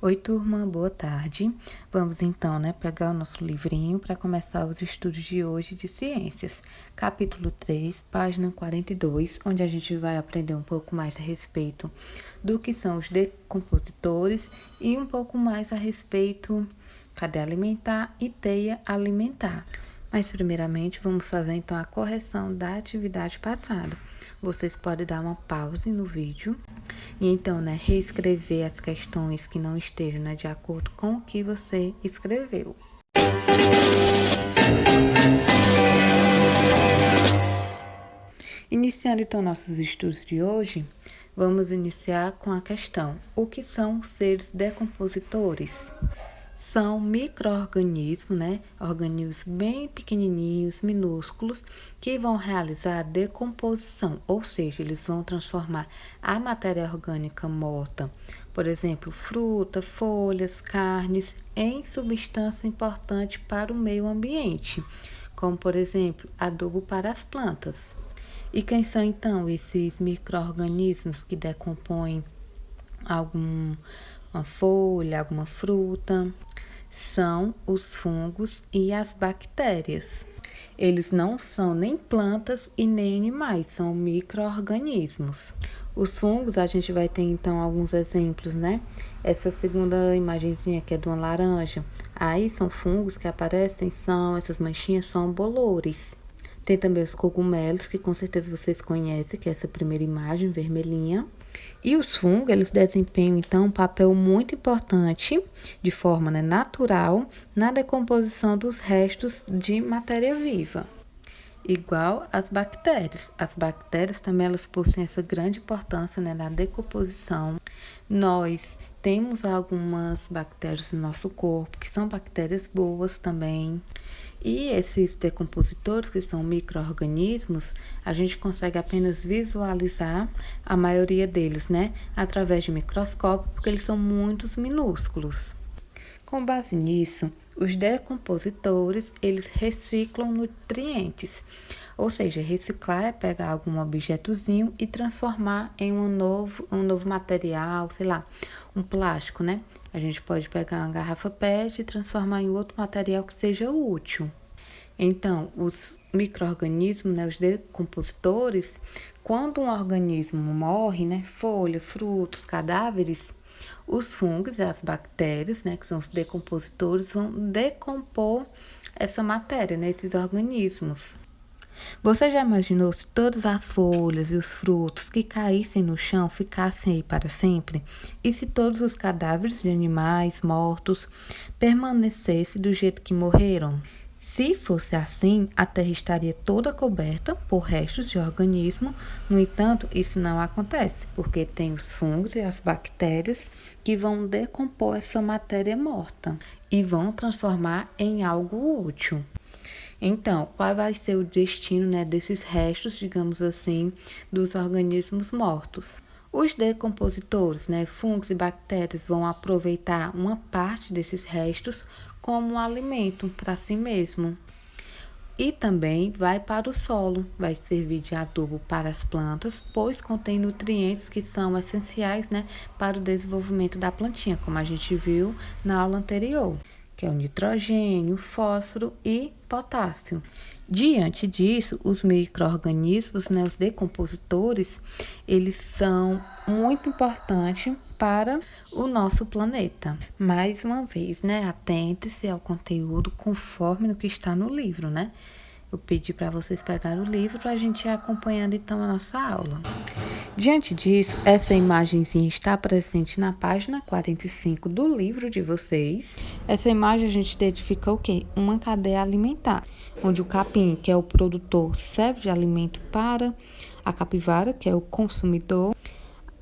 Oi, turma, boa tarde. Vamos então, pegar o nosso livrinho para começar os estudos de hoje de ciências. Capítulo 3, página 42, onde a gente vai aprender um pouco mais a respeito do que são os decompositores e um pouco mais a respeito cadeia alimentar e teia alimentar. Mas, primeiramente, vamos fazer então a correção da atividade passada. Vocês podem dar uma pausa no vídeo e então, reescrever as questões que não estejam, de acordo com o que você escreveu. Iniciando então nossos estudos de hoje, vamos iniciar com a questão: o que são seres decompositores? São micro-organismos, organismos bem pequenininhos, minúsculos, que vão realizar a decomposição, ou seja, eles vão transformar a matéria orgânica morta, por exemplo, fruta, folhas, carnes, em substância importante para o meio ambiente, como, por exemplo, adubo para as plantas. E quem são, então, esses micro-organismos que decompõem alguma folha, alguma fruta? São os fungos e as bactérias. Eles não são nem plantas e nem animais, são micro-organismos. Os fungos, a gente vai ter então alguns exemplos, Essa segunda imagenzinha que é de uma laranja, aí são fungos que aparecem, essas manchinhas são bolores. Tem também os cogumelos, que com certeza vocês conhecem, que é essa primeira imagem vermelhinha. E os fungos, eles desempenham, então, um papel muito importante, de forma natural, na decomposição dos restos de matéria viva. Igual as bactérias. As bactérias também, elas possuem essa grande importância, na decomposição. Nós temos algumas bactérias no nosso corpo, que são bactérias boas também. E esses decompositores, que são micro-organismos, a gente consegue apenas visualizar a maioria deles, através de microscópio, porque eles são muito minúsculos. Com base nisso, os decompositores, eles reciclam nutrientes. Ou seja, reciclar é pegar algum objetozinho e transformar em um novo material, sei lá, um plástico, A gente pode pegar uma garrafa PET e transformar em outro material que seja útil. Então, os micro-organismos, os decompositores, quando um organismo morre, folha, frutos, cadáveres, os fungos e as bactérias, que são os decompositores, vão decompor essa matéria, esses organismos. Você já imaginou se todas as folhas e os frutos que caíssem no chão ficassem aí para sempre? E se todos os cadáveres de animais mortos permanecessem do jeito que morreram? Se fosse assim, a Terra estaria toda coberta por restos de organismo. No entanto, isso não acontece, porque tem os fungos e as bactérias que vão decompor essa matéria morta e vão transformar em algo útil. Então, qual vai ser o destino, desses restos, digamos assim, dos organismos mortos? Os decompositores, fungos e bactérias, vão aproveitar uma parte desses restos como um alimento para si mesmo. E também vai para o solo, vai servir de adubo para as plantas, pois contém nutrientes que são essenciais, para o desenvolvimento da plantinha, como a gente viu na aula anterior, que é o nitrogênio, fósforo e potássio. Diante disso, os micro-organismos, os decompositores, eles são muito importantes para o nosso planeta. Mais uma vez, atente-se ao conteúdo conforme o que está no livro, Eu pedi para vocês pegarem o livro para a gente ir acompanhando então a nossa aula. Diante disso, essa imagenzinha está presente na página 45 do livro de vocês. Essa imagem a gente identifica o quê? Uma cadeia alimentar, onde o capim, que é o produtor, serve de alimento para a capivara, que é o consumidor.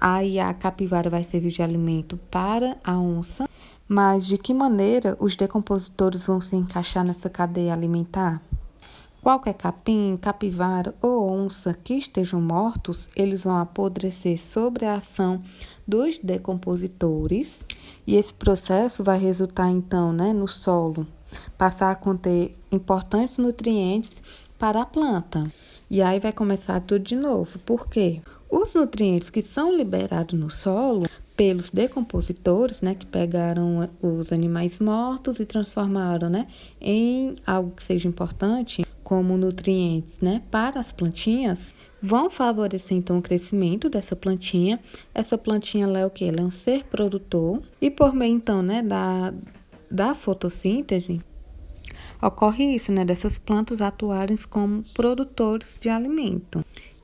Aí a capivara vai servir de alimento para a onça. Mas de que maneira os decompositores vão se encaixar nessa cadeia alimentar? Qualquer capim, capivara ou onça que estejam mortos, eles vão apodrecer sob a ação dos decompositores. E esse processo vai resultar, então, no solo, passar a conter importantes nutrientes para a planta. E aí vai começar tudo de novo. Por quê? Os nutrientes que são liberados no solo pelos decompositores, né, que pegaram os animais mortos e transformaram, né, em algo que seja importante, como nutrientes, né, para as plantinhas, vão favorecer então o crescimento dessa plantinha. Essa plantinha ela é o quê? Ela é um ser produtor e por meio então, né, da fotossíntese, ocorre isso, né, dessas plantas atuarem como produtores de alimento.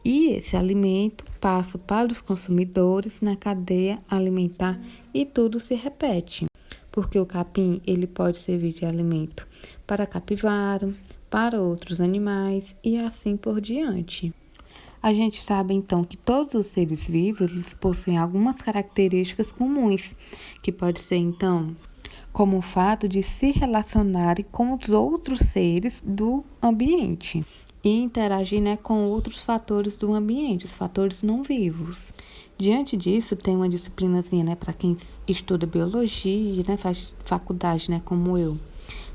E esse alimento passa para os consumidores na cadeia alimentar e tudo se repete. Porque o capim, ele pode servir de alimento para a capivara, para outros animais e assim por diante. A gente sabe então que todos os seres vivos eles possuem algumas características comuns, que pode ser então como o fato de se relacionarem com os outros seres do ambiente e interagir, né, com outros fatores do ambiente, os fatores não vivos. Diante disso, tem uma disciplinazinha, né, para quem estuda biologia, né, faz faculdade, né, como eu.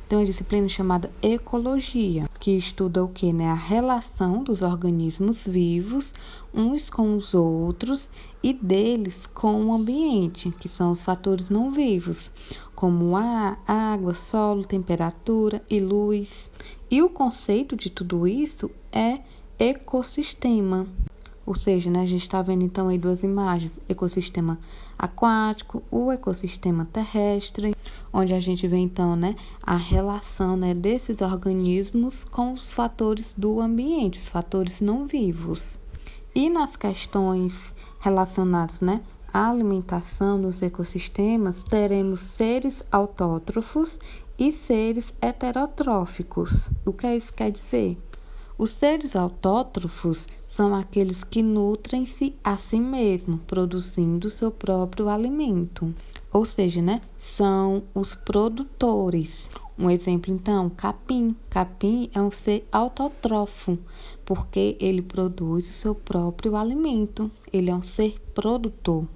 Tem uma disciplina chamada ecologia, que estuda o quê, né, a relação dos organismos vivos uns com os outros e deles com o ambiente, que são os fatores não vivos, como ar, água, solo, temperatura e luz. E o conceito de tudo isso é ecossistema. Ou seja, né, a gente está vendo então aí duas imagens, ecossistema aquático, o ecossistema terrestre, onde a gente vê então, né, a relação, né, desses organismos com os fatores do ambiente, os fatores não vivos. E nas questões relacionadas, né, à alimentação dos ecossistemas, teremos seres autótrofos e seres heterotróficos. O que isso quer dizer? Os seres autótrofos são aqueles que nutrem-se a si mesmos, produzindo seu próprio alimento. Ou seja, né, são os produtores. Um exemplo, então, capim. Capim é um ser autótrofo, porque ele produz o seu próprio alimento. Ele é um ser produtor.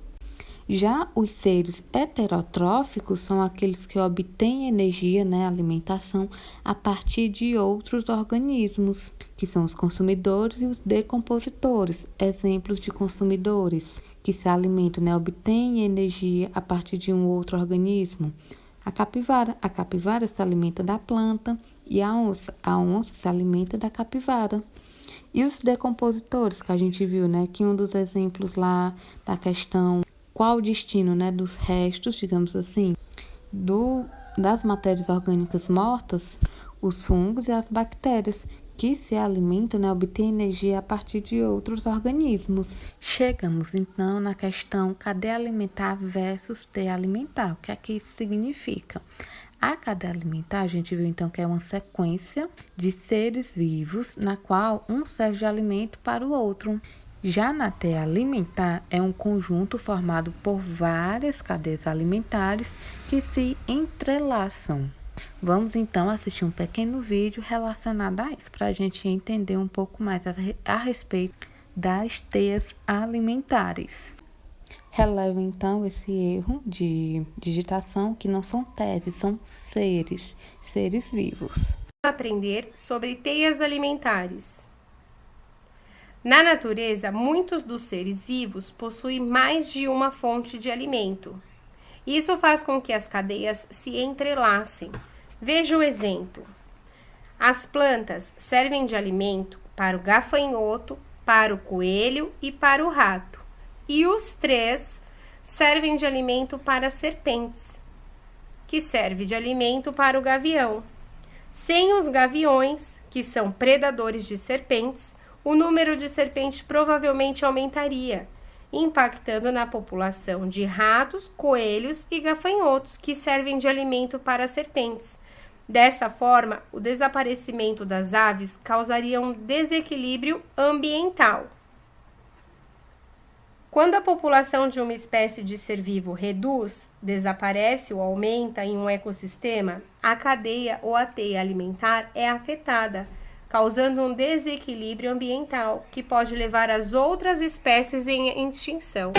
Já os seres heterotróficos são aqueles que obtêm energia, né, alimentação, a partir de outros organismos, que são os consumidores e os decompositores, exemplos de consumidores, que se alimentam, né, obtêm energia a partir de um outro organismo. A capivara se alimenta da planta e a onça se alimenta da capivara. E os decompositores, que a gente viu, né, que um dos exemplos lá da questão qual o destino, né, dos restos, digamos assim, das matérias orgânicas mortas, os fungos e as bactérias, que se alimentam, né, obtêm energia a partir de outros organismos. Chegamos, então, na questão cadeia alimentar versus teia alimentar. O que é que isso significa? A cadeia alimentar, a gente viu, então, que é uma sequência de seres vivos, na qual um serve de alimento para o outro. Já na teia alimentar, é um conjunto formado por várias cadeias alimentares que se entrelaçam. Vamos então assistir um pequeno vídeo relacionado a isso, para a gente entender um pouco mais a respeito das teias alimentares. Relevo então esse erro de digitação, que não são teses, são seres vivos. Aprender sobre teias alimentares. Na natureza, muitos dos seres vivos possuem mais de uma fonte de alimento. Isso faz com que as cadeias se entrelacem. Veja o exemplo. As plantas servem de alimento para o gafanhoto, para o coelho e para o rato. E os três servem de alimento para as serpentes, que serve de alimento para o gavião. Sem os gaviões, que são predadores de serpentes, o número de serpentes provavelmente aumentaria, impactando na população de ratos, coelhos e gafanhotos, que servem de alimento para as serpentes. Dessa forma, o desaparecimento das aves causaria um desequilíbrio ambiental. Quando a população de uma espécie de ser vivo reduz, desaparece ou aumenta em um ecossistema, a cadeia ou a teia alimentar é afetada, causando um desequilíbrio ambiental que pode levar as outras espécies em extinção.